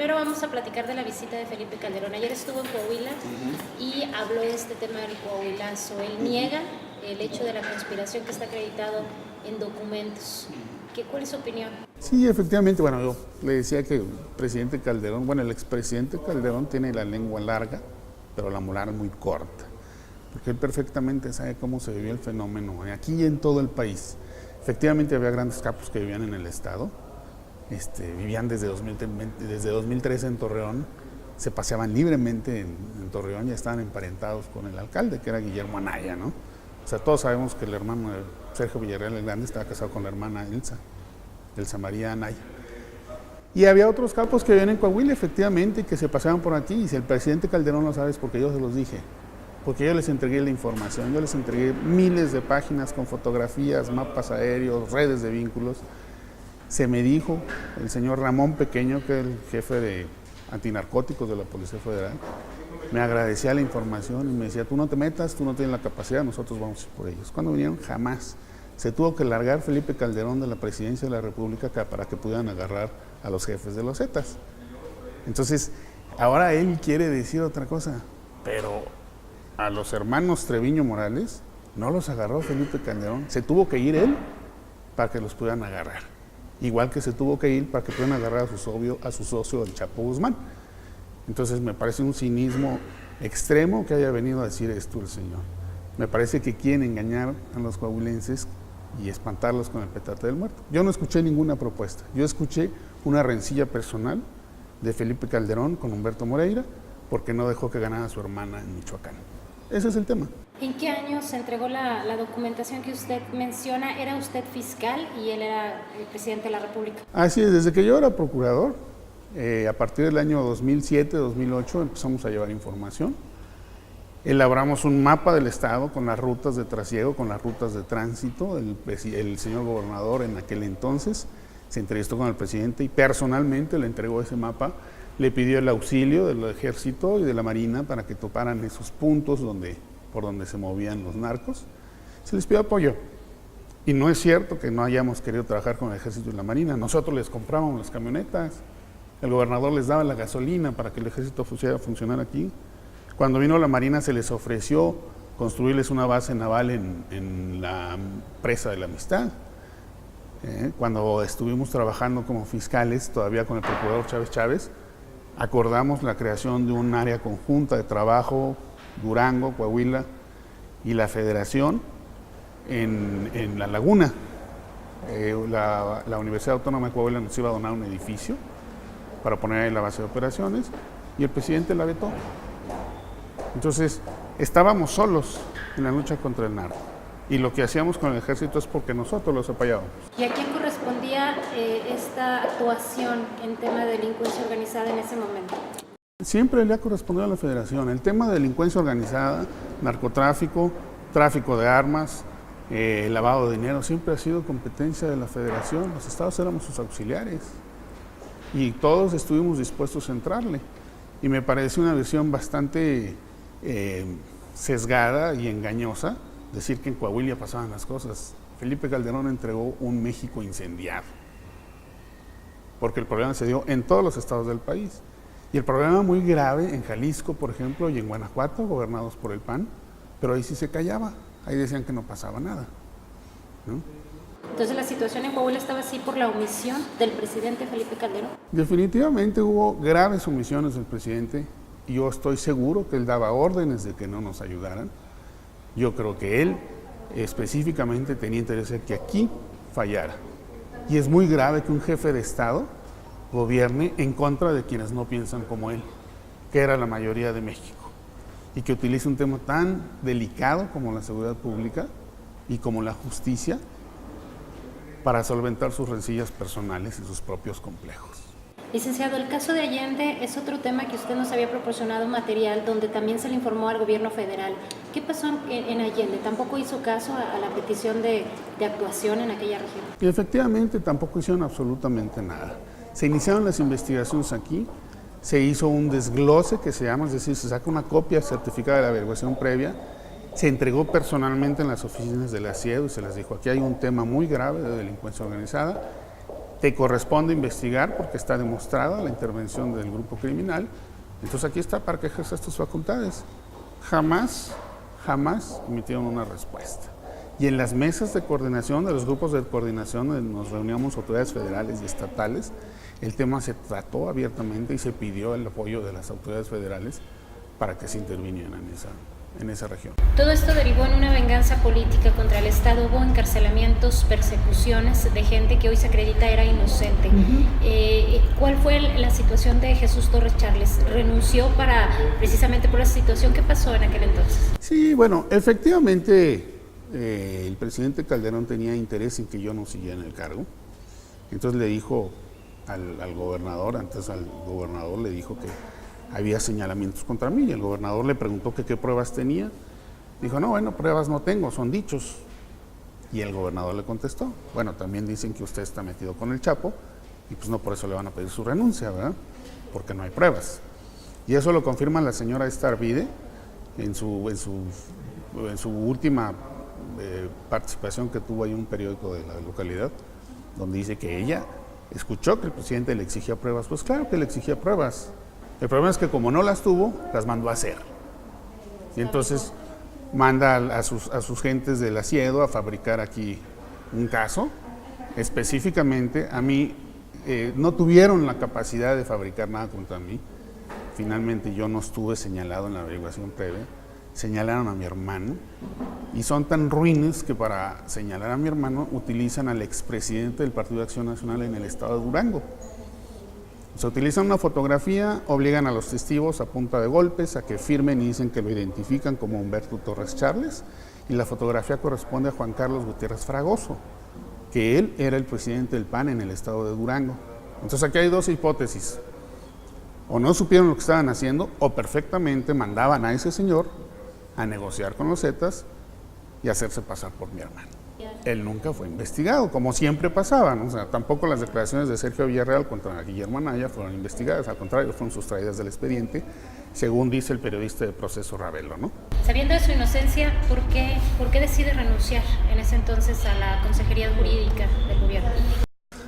primero vamos a platicar de la visita de Felipe Calderón. Ayer estuvo en Coahuila y habló de este tema del coahuilazo. Él niega el hecho de la conspiración que está acreditado en documentos. ¿Cuál es su opinión? Sí, efectivamente, bueno, yo le decía que el presidente Calderón, bueno, el expresidente Calderón tiene la lengua larga, pero la moral muy corta, porque él perfectamente sabe cómo se vivió el fenómeno aquí y en todo el país. Efectivamente había grandes capos que vivían en el estado, vivían desde 2013 en Torreón, se paseaban libremente en Torreón y estaban emparentados con el alcalde, que era Guillermo Anaya, ¿no? O sea, todos sabemos que el hermano de Sergio Villarreal el Grande estaba casado con la hermana Elsa María Anaya. Y había otros capos que vivían en Coahuila, efectivamente, que se paseaban por aquí, y si el presidente Calderón lo sabe es porque yo se los dije, porque yo les entregué la información, yo les entregué miles de páginas con fotografías, mapas aéreos, redes de vínculos. Se me dijo el señor Ramón Pequeño, que es el jefe de antinarcóticos de la Policía Federal, me agradecía la información y me decía, tú no te metas, tú no tienes la capacidad, nosotros vamos a ir por ellos. Cuando vinieron, jamás. Se tuvo que largar Felipe Calderón de la presidencia de la República para que pudieran agarrar a los jefes de los Zetas. Entonces, ahora él quiere decir otra cosa, pero a los hermanos Treviño Morales no los agarró Felipe Calderón, se tuvo que ir él para que los pudieran agarrar. Igual que se tuvo que ir para que pudieran agarrar a su socio, el Chapo Guzmán. Entonces me parece un cinismo extremo que haya venido a decir esto el señor. Me parece que quieren engañar a los coahuilenses y espantarlos con el petate del muerto. Yo no escuché ninguna propuesta, yo escuché una rencilla personal de Felipe Calderón con Humberto Moreira porque no dejó que ganara a su hermana en Michoacán. Ese es el tema. ¿En qué año se entregó la documentación que usted menciona? ¿Era usted fiscal y él era el presidente de la República? Así es, desde que yo era procurador, a partir del año 2007-2008 empezamos a llevar información. Elaboramos un mapa del estado con las rutas de trasiego, con las rutas de tránsito. El señor gobernador en aquel entonces se entrevistó con el presidente y personalmente le entregó ese mapa. Le pidió el auxilio del ejército y de la marina para que toparan esos puntos por donde se movían los narcos. Se les pidió apoyo. Y no es cierto que no hayamos querido trabajar con el ejército y la marina. Nosotros les comprábamos las camionetas. El gobernador les daba la gasolina para que el ejército pudiera funcionar aquí. Cuando vino la marina se les ofreció construirles una base naval en la presa de la Amistad. Cuando estuvimos trabajando como fiscales, todavía con el procurador Chávez, acordamos la creación de un área conjunta de trabajo, Durango, Coahuila y la Federación en La Laguna. La Universidad Autónoma de Coahuila nos iba a donar un edificio para poner ahí la base de operaciones y el presidente la vetó. Entonces, estábamos solos en la lucha contra el narco y lo que hacíamos con el ejército es porque nosotros los apoyábamos. ¿Y a quién correspondía esta actuación en tema de delincuencia organizada en ese momento? Siempre le ha correspondido a la Federación. El tema de delincuencia organizada, narcotráfico, tráfico de armas, lavado de dinero, siempre ha sido competencia de la Federación. Los estados éramos sus auxiliares y todos estuvimos dispuestos a entrarle. Y me parece una visión bastante sesgada y engañosa decir que en Coahuila pasaban las cosas. Felipe Calderón entregó un México incendiado, porque el problema se dio en todos los estados del país. Y el problema muy grave en Jalisco, por ejemplo, y en Guanajuato, gobernados por el PAN, pero ahí sí se callaba, ahí decían que no pasaba nada, ¿no? Entonces la situación en Coahuila estaba así por la omisión del presidente Felipe Calderón. Definitivamente hubo graves omisiones del presidente y yo estoy seguro que él daba órdenes de que no nos ayudaran. Yo creo que él específicamente tenía interés en que aquí fallara. Y es muy grave que un jefe de Estado gobierne en contra de quienes no piensan como él, que era la mayoría de México, y que utilice un tema tan delicado como la seguridad pública y como la justicia para solventar sus rencillas personales y sus propios complejos. Licenciado, el caso de Allende es otro tema que usted nos había proporcionado material donde también se le informó al gobierno federal. ¿Qué pasó en Allende? ¿Tampoco hizo caso a la petición de actuación en aquella región? Y efectivamente tampoco hicieron absolutamente nada. Se iniciaron las investigaciones aquí, se hizo un desglose que se llama, es decir, se saca una copia certificada de la averiguación previa, se entregó personalmente en las oficinas de la CIEDO y se les dijo, aquí hay un tema muy grave de delincuencia organizada, te corresponde investigar porque está demostrada la intervención del grupo criminal, entonces aquí está para que ejerzas tus facultades. Jamás emitieron una respuesta. Y en las mesas de coordinación, de los grupos de coordinación, donde nos reuníamos autoridades federales y estatales, el tema se trató abiertamente y se pidió el apoyo de las autoridades federales para que se intervinieran en esa región. Todo esto derivó en una venganza política contra el Estado. Hubo encarcelamientos, persecuciones de gente que hoy se acredita era inocente. ¿Cuál fue la situación de Jesús Torres Charles? ¿Renunció precisamente por esa situación? ¿Qué pasó en aquel entonces? Sí, bueno, efectivamente el presidente Calderón tenía interés en que yo no siguiera en el cargo. Entonces le dijo al gobernador, antes al gobernador le dijo que había señalamientos contra mí, y el gobernador le preguntó que qué pruebas tenía. Dijo, no, bueno, pruebas no tengo, son dichos. Y el gobernador le contestó, bueno, también dicen que usted está metido con el Chapo, y pues no por eso le van a pedir su renuncia, ¿verdad? Porque no hay pruebas. Y eso lo confirma la señora Arvide en su última participación que tuvo ahí en un periódico de la localidad, donde dice que ella escuchó que el presidente le exigía pruebas. Pues claro que le exigía pruebas. El problema es que como no las tuvo, las mandó a hacer. Y entonces manda a sus gentes del Asiedo a fabricar aquí un caso. Específicamente, a mí no tuvieron la capacidad de fabricar nada contra mí. Finalmente yo no estuve señalado en la averiguación previa. Señalaron a mi hermano. Y son tan ruines que para señalar a mi hermano utilizan al expresidente del Partido de Acción Nacional en el estado de Durango. Se utiliza una fotografía, obligan a los testigos a punta de golpes a que firmen y dicen que lo identifican como Humberto Torres Charles, y la fotografía corresponde a Juan Carlos Gutiérrez Fragoso, que él era el presidente del PAN en el estado de Durango. Entonces aquí hay dos hipótesis: o no supieron lo que estaban haciendo, o perfectamente mandaban a ese señor a negociar con los Zetas y hacerse pasar por mi hermano. Él nunca fue investigado, como siempre pasaba, ¿no? O sea, tampoco las declaraciones de Sergio Villarreal contra Guillermo Anaya fueron investigadas, al contrario, fueron sustraídas del expediente, según dice el periodista de Proceso Ravelo, ¿no? Sabiendo de su inocencia, ¿por qué decide renunciar en ese entonces a la Consejería Jurídica del gobierno?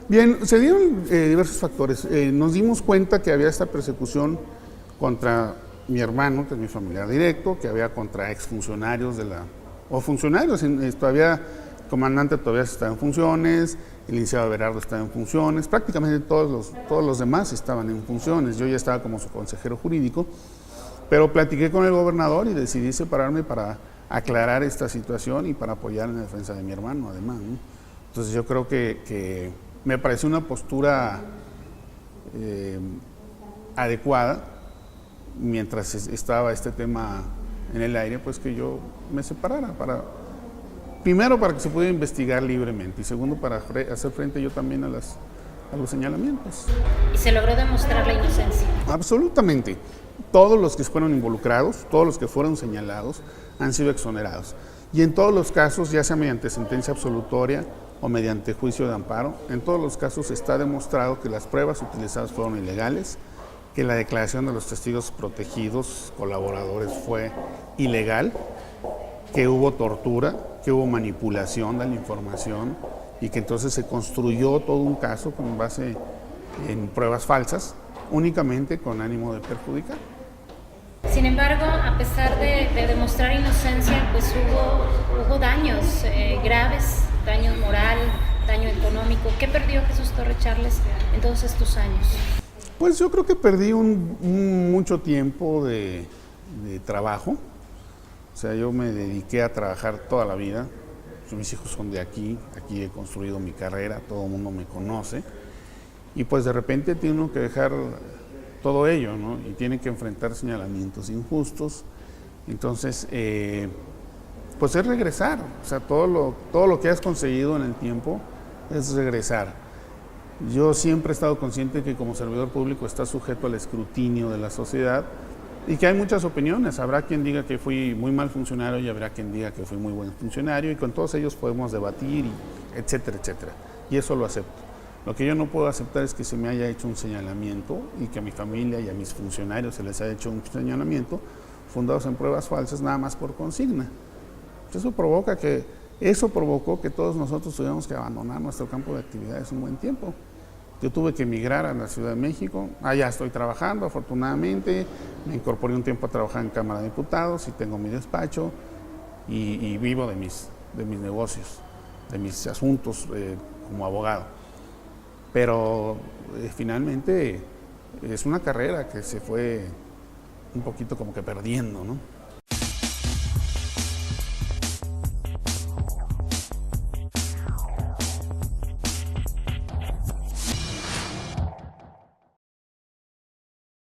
Bien, se dieron diversos factores. Nos dimos cuenta que había esta persecución contra mi hermano, que es mi familiar directo, que había contra exfuncionarios o funcionarios, todavía el comandante todavía está en funciones, el licenciado Berardo está en funciones, prácticamente todos los demás estaban en funciones. Yo ya estaba como su consejero jurídico, pero platiqué con el gobernador y decidí separarme para aclarar esta situación y para apoyar en la defensa de mi hermano, además, ¿no? Entonces yo creo que me pareció una postura adecuada, mientras estaba este tema en el aire, pues que yo me separara, primero para que se pudiera investigar libremente, y segundo para hacer frente yo también a los señalamientos. ¿Y se logró demostrar la inocencia? Absolutamente. Todos los que fueron involucrados, todos los que fueron señalados, han sido exonerados. Y en todos los casos, ya sea mediante sentencia absolutoria o mediante juicio de amparo, en todos los casos está demostrado que las pruebas utilizadas fueron ilegales, que la declaración de los testigos protegidos, colaboradores, fue ilegal, que hubo tortura, que hubo manipulación de la información y que entonces se construyó todo un caso con base en pruebas falsas, únicamente con ánimo de perjudicar. Sin embargo, a pesar de demostrar inocencia, pues hubo daños graves, daño moral, daño económico. ¿Qué perdió Jesús Torres Charles en todos estos años? Pues yo creo que perdí mucho tiempo de trabajo. O sea, yo me dediqué a trabajar toda la vida. Mis hijos son de aquí he construido mi carrera, todo el mundo me conoce. Y pues de repente tiene uno que dejar todo ello, ¿no? Y tiene que enfrentar señalamientos injustos. Entonces, pues es regresar. O sea, todo lo que has conseguido en el tiempo es regresar. Yo siempre he estado consciente que como servidor público está sujeto al escrutinio de la sociedad y que hay muchas opiniones. Habrá quien diga que fui muy mal funcionario y habrá quien diga que fui muy buen funcionario, y con todos ellos podemos debatir, etcétera, etcétera. Y eso lo acepto. Lo que yo no puedo aceptar es que se me haya hecho un señalamiento y que a mi familia y a mis funcionarios se les haya hecho un señalamiento fundados en pruebas falsas nada más por consigna. Eso provocó que todos nosotros tuviéramos que abandonar nuestro campo de actividades un buen tiempo. Yo tuve que emigrar a la Ciudad de México, allá estoy trabajando afortunadamente, me incorporé un tiempo a trabajar en Cámara de Diputados y tengo mi despacho y vivo de mis negocios, de mis asuntos como abogado. Pero finalmente es una carrera que se fue un poquito como que perdiendo, ¿no?